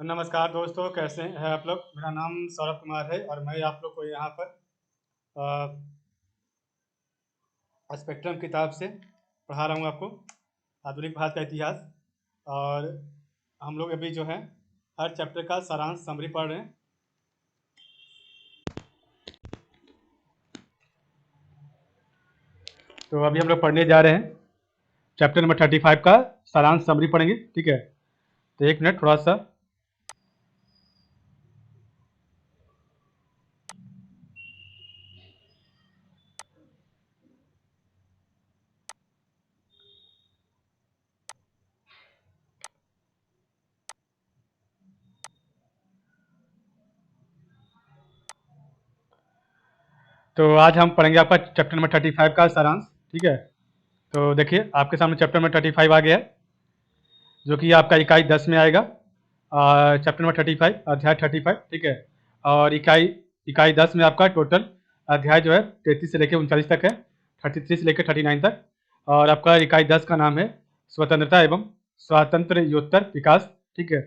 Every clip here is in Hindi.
नमस्कार दोस्तों, कैसे हैं आप लोग। मेरा नाम सौरभ कुमार है और मैं आप लोग को यहाँ पर स्पेक्ट्रम किताब से पढ़ा रहा हूँ आपको आधुनिक भारत का इतिहास। और हम लोग अभी जो है हर चैप्टर का सारांश समरी पढ़ रहे हैं। तो अभी हम लोग पढ़ने जा रहे हैं चैप्टर नंबर 35 का सारांश समरी पढ़ेंगे। ठीक है, तो एक मिनट थोड़ा सा। तो आज हम पढ़ेंगे आपका चैप्टर नंबर 35 का सारांश। ठीक है, तो देखिए आपके सामने चैप्टर नंबर 35 आ गया है, जो कि आपका इकाई 10 में आएगा। चैप्टर नंबर 35 अध्याय 35। ठीक है, और इकाई इकाई 10 में आपका टोटल अध्याय जो है 33 से लेकर 39 तक है, 33 से लेकर 39 तक। और आपका इकाई 10 का नाम है स्वतंत्रता एवं स्वातंत्र्योत्तर विकास। ठीक है,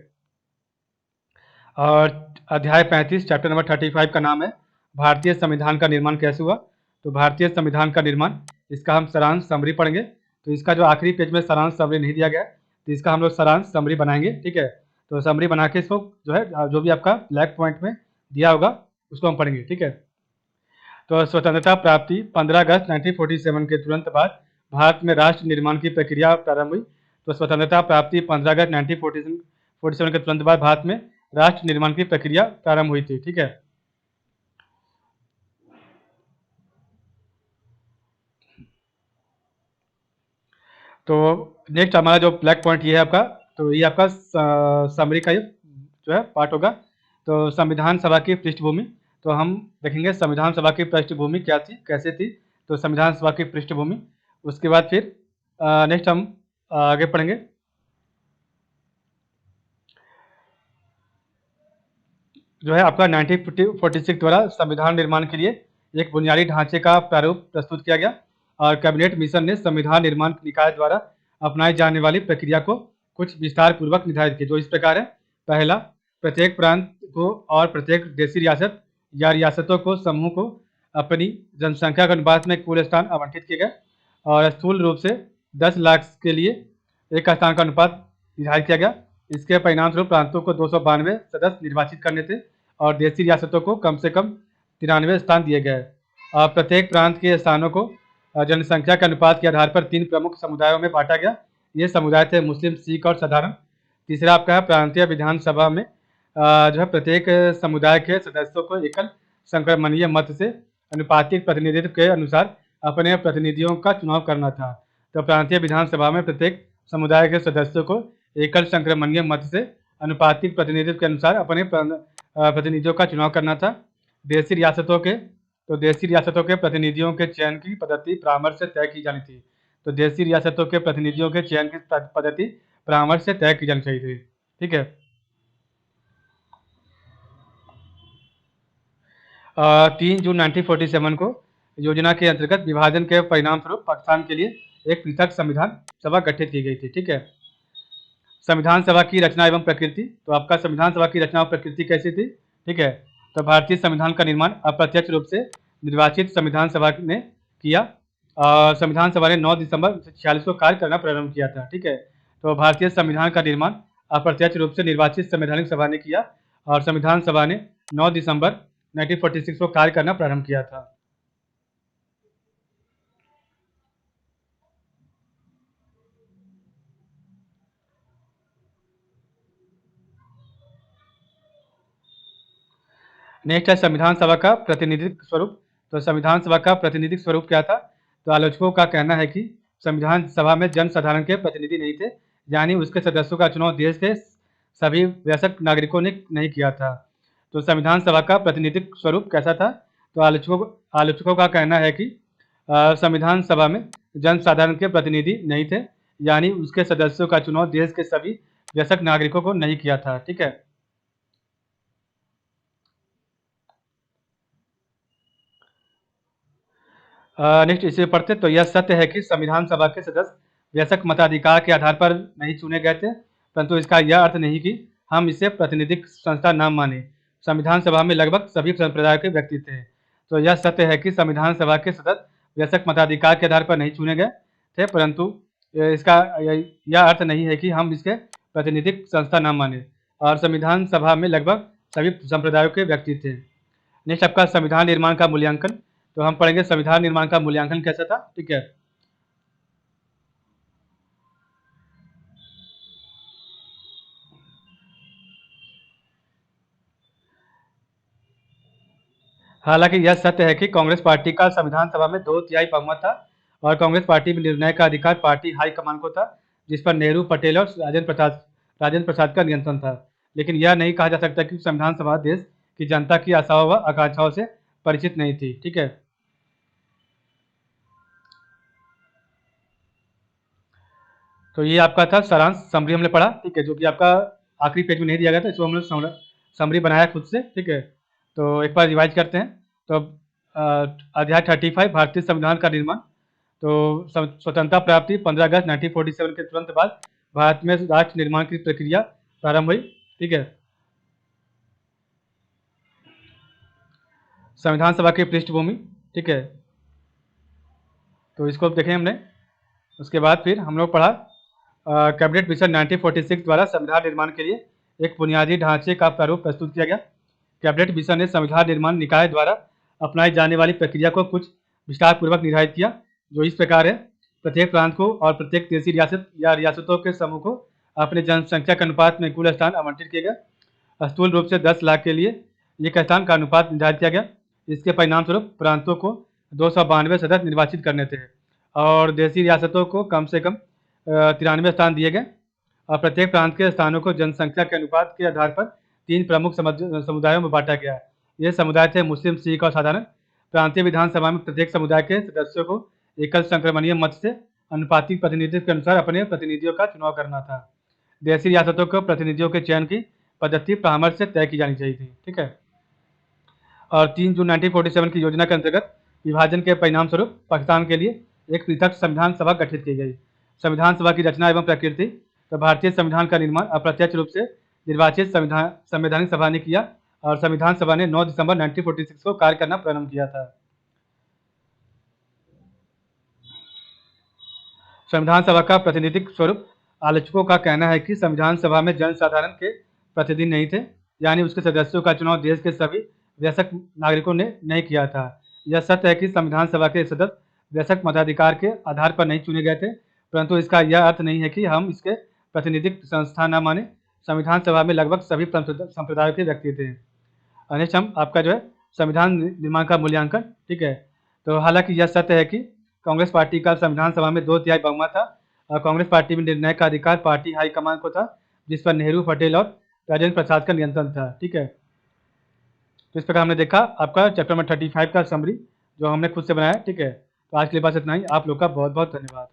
और अध्याय 35 चैप्टर नंबर 35 का नाम है भारतीय संविधान का निर्माण कैसे हुआ। तो भारतीय संविधान का निर्माण, इसका हम सारांश समरी पढ़ेंगे। तो इसका जो आखिरी पेज में सारांश समरी नहीं दिया गया है, तो इसका हम लोग सारांश समरी बनाएंगे। ठीक है, तो समरी बना के इसको जो है जो भी आपका ब्लैक पॉइंट में दिया होगा उसको हम पढ़ेंगे। ठीक है, तो स्वतंत्रता प्राप्ति 15 अगस्त 1947 के तुरंत बाद भारत में राष्ट्र निर्माण की प्रक्रिया प्रारंभ हुई। तो स्वतंत्रता प्राप्ति 15 अगस्त 1947 के तुरंत बाद भारत में राष्ट्र निर्माण की प्रक्रिया प्रारंभ हुई थी। ठीक है, तो नेक्स्ट हमारा जो ब्लैक पॉइंट ये है आपका, तो ये आपका समरी का ये जो है पार्ट होगा। तो संविधान सभा की पृष्ठभूमि, तो हम देखेंगे संविधान सभा की पृष्ठभूमि क्या थी, कैसे थी। तो संविधान सभा की पृष्ठभूमि, उसके बाद फिर नेक्स्ट हम आगे पढ़ेंगे। जो है आपका 1946 द्वारा संविधान निर्माण के लिए एक बुनियादी ढांचे का प्रारूप प्रस्तुत किया गया और कैबिनेट मिशन ने संविधान निर्माण निकाय द्वारा अपनाई जाने वाली प्रक्रिया को कुछ विस्तार पूर्वक निर्धारित किया, जो इस प्रकार है। पहला, प्रत्येक प्रांत को और प्रत्येक देशी रियासत या रियासतों को समूह को अपनी जनसंख्या के अनुपात में कुल स्थान आवंटित किए गए और स्थूल रूप से 10 लाख के लिए एक स्थान का अनुपात निर्धारित किया गया। इसके परिणाम स्वरूप प्रांतों को 292 सदस्य निर्वाचित करने थे और देशी रियासतों को कम से कम 93 स्थान दिए गए। प्रत्येक प्रांत के स्थानों को जनसंख्या के अनुपात के आधार पर 3 प्रमुख समुदायों में बांटा गया। ये समुदाय थे मुस्लिम, सिख और साधारण। तीसरा आपका है प्रांतीय विधानसभा में जो है प्रत्येक समुदाय के सदस्यों को एकल संक्रमणीय मत से अनुपातिक प्रतिनिधित्व के अनुसार अपने प्रतिनिधियों का चुनाव करना था। तो प्रांतीय विधानसभा में प्रत्येक समुदाय के सदस्यों को एकल संक्रमणीय मत से अनुपातिक प्रतिनिधित्व के अनुसार अपने प्रतिनिधियों का चुनाव करना था। देशी रियासतों के प्रतिनिधियों के चयन की पद्धति परामर्श से तय की जानी थी। तो देशी रियासतों के प्रतिनिधियों के चयन की पद्धति परामर्श से तय की जानी चाहिए थी। ठीक है, 3 जून 1947 को योजना के अंतर्गत विभाजन के परिणाम स्वरूप पाकिस्तान के लिए एक पृथक संविधान सभा गठित की गई थी। ठीक है, संविधान सभा की रचना एवं प्रकृति, तो आपका संविधान सभा की रचना और प्रकृति कैसी थी। ठीक है, तो भारतीय संविधान का निर्माण अप्रत्यक्ष रूप से निर्वाचित संविधान सभा ने किया। संविधान सभा ने 9 दिसंबर 1946 को कार्य करना प्रारंभ किया था। ठीक है, तो भारतीय संविधान का निर्माण अप्रत्यक्ष रूप से निर्वाचित संवैधानिक सभा ने किया और संविधान सभा ने 9 दिसंबर 1946 को कार्य करना प्रारंभ किया था। नेक्स्ट है संविधान सभा का प्रातिनिधिक स्वरूप। तो संविधान सभा का प्रातिनिधिक स्वरूप क्या था। तो आलोचकों का कहना है कि संविधान सभा में जन साधारण के प्रतिनिधि नहीं थे, यानी उसके सदस्यों का चुनाव देश के सभी वयस्क नागरिकों ने नहीं किया था। तो संविधान सभा का प्रातिनिधिक स्वरूप कैसा था। तो आलोचकों का कहना है कि संविधान सभा में जन साधारण के प्रतिनिधि नहीं थे, यानी उसके सदस्यों का चुनाव देश के सभी वयस्क नागरिकों को नहीं किया था। ठीक है, नेक्स्ट इसे पढ़ते। तो यह सत्य है कि संविधान सभा के सदस्य वयस्क मताधिकार के आधार पर नहीं चुने गए थे, परंतु इसका यह अर्थ नहीं कि हम इसे प्रातिनिधिक संस्था ना माने। संविधान सभा में लगभग सभी संप्रदायों के व्यक्ति थे। तो यह सत्य है कि संविधान सभा के सदस्य वयस्क मताधिकार के आधार पर नहीं चुने गए थे, परंतु इसका यह अर्थ नहीं है कि हम इसके प्रातिनिधिक संस्था ना माने। और संविधान सभा में लगभग सभी संप्रदायों के व्यक्ति थे। नेक्स्ट आपका संविधान निर्माण का मूल्यांकन। तो हम पढ़ेंगे संविधान निर्माण का मूल्यांकन कैसा था, ठीक है। हालांकि यह सत्य है कि कांग्रेस पार्टी का संविधान सभा में 2/3 बहुमत था और कांग्रेस पार्टी में निर्णय का अधिकार पार्टी हाईकमान को था, जिस पर नेहरू, पटेल और राजेंद्र प्रसाद का नियंत्रण था। लेकिन यह नहीं कहा जा सकता कि संविधान सभा देश की जनता की आशाओं व आकांक्षाओं से परिचित नहीं थी, ठीक है। तो ये आपका था सारांश, समरी हमने पढ़ा, ठीक है, जो कि आपका आखिरी पेज में नहीं दिया गया था, इसको हमने समरी बनाया खुद से, ठीक है। तो एक बार रिवाइज करते हैं। तो अध्याय 35 भारतीय संविधान का निर्माण। तो स्वतंत्रता प्राप्ति 15 अगस्त 1947 के तुरंत बाद भारत में राष्ट्र निर्माण की प्रक्रिया प्रारंभ हुई, ठीक है। संविधान सभा की पृष्ठभूमि, ठीक है, तो इसको देखें हमने। उसके बाद फिर हम लोग पढ़ा कैबिनेट मिशन 1946 द्वारा संविधान निर्माण के लिए एक बुनियादी ढांचे का प्रारूप प्रस्तुत किया गया। कैबिनेट मिशन ने संविधान निर्माण निकाय द्वारा अपनाई जाने वाली प्रक्रिया को कुछ विस्तार पूर्वक निर्धारित किया, जो इस प्रकार है। प्रत्येक प्रांत को और प्रत्येक देशी रियासत या रियासतों के समूह को अपने जनसंख्या के अनुपात में कुल स्थान आवंटित किए गए। स्थूल रूप से 10 लाख के लिए एक स्थान का अनुपात निर्धारित किया गया। इसके परिणाम स्वरूप प्रांतों को 292 सदस्य निर्वाचित करने थे और देशी रियासतों को कम से कम 93 स्थान दिए गए। और प्रत्येक प्रांत के स्थानों को जनसंख्या के अनुपात के आधार पर 3 प्रमुख समुदायों में बांटा गया। ये समुदाय थे मुस्लिम, सिख और साधारण। प्रांतीय विधानसभा में प्रत्येक समुदाय के सदस्यों को एकल संक्रमणीय मत से अनुपातिक प्रतिनिधित्व के अनुसार अपने प्रतिनिधियों का चुनाव करना था। देशी रियासतों को प्रतिनिधियों के चयन की पद्धति परामर्श से तय की जानी चाहिए थी, ठीक है। और 3 जून 1947 की योजना के अंतर्गत विभाजन के परिणाम स्वरूप पाकिस्तान के लिए एक पृथक संविधान सभा गठित की गई। संविधान सभा की रचना एवं प्रकृति। तो भारतीय संविधान का निर्माण अप्रत्यक्ष रूप से निर्वाचित संवैधानिक सभा ने किया और संविधान सभा ने 9 दिसंबर 1946 को कार्य करना प्रारंभ किया था। संविधान सभा का प्रातिनिधिक स्वरूप। आलोचकों का कहना है कि संविधान सभा में जनसाधारण के प्रतिनिधि नहीं थे, यानी उसके सदस्यों का चुनाव देश के सभी वयस्क नागरिकों ने नहीं किया था। यह सत्य है कि संविधान सभा के सदस्य वयस्क मताधिकार के आधार पर नहीं चुने गए थे, परंतु इसका यह अर्थ नहीं है कि हम इसके प्रातिनिधिक संस्था न माने। संविधान सभा में लगभग सभी संप्रदायों के व्यक्ति थे। नेक्स्ट हम आपका जो है संविधान निर्माण का मूल्यांकन, ठीक है। तो हालांकि यह सत्य है कि कांग्रेस पार्टी का संविधान सभा में 2/3 बहुमत था और कांग्रेस पार्टी में निर्णय का अधिकार पार्टी हाईकमान को था, जिस पर नेहरू, पटेल और राजेंद्र प्रसाद का नियंत्रण था, ठीक है। तो इस प्रकार हमने देखा आपका चैप्टर नंबर 35 का समरी, जो हमने खुद से बनाया, ठीक है। तो आज के लिए बस इतना ही। आप लोग का बहुत बहुत धन्यवाद।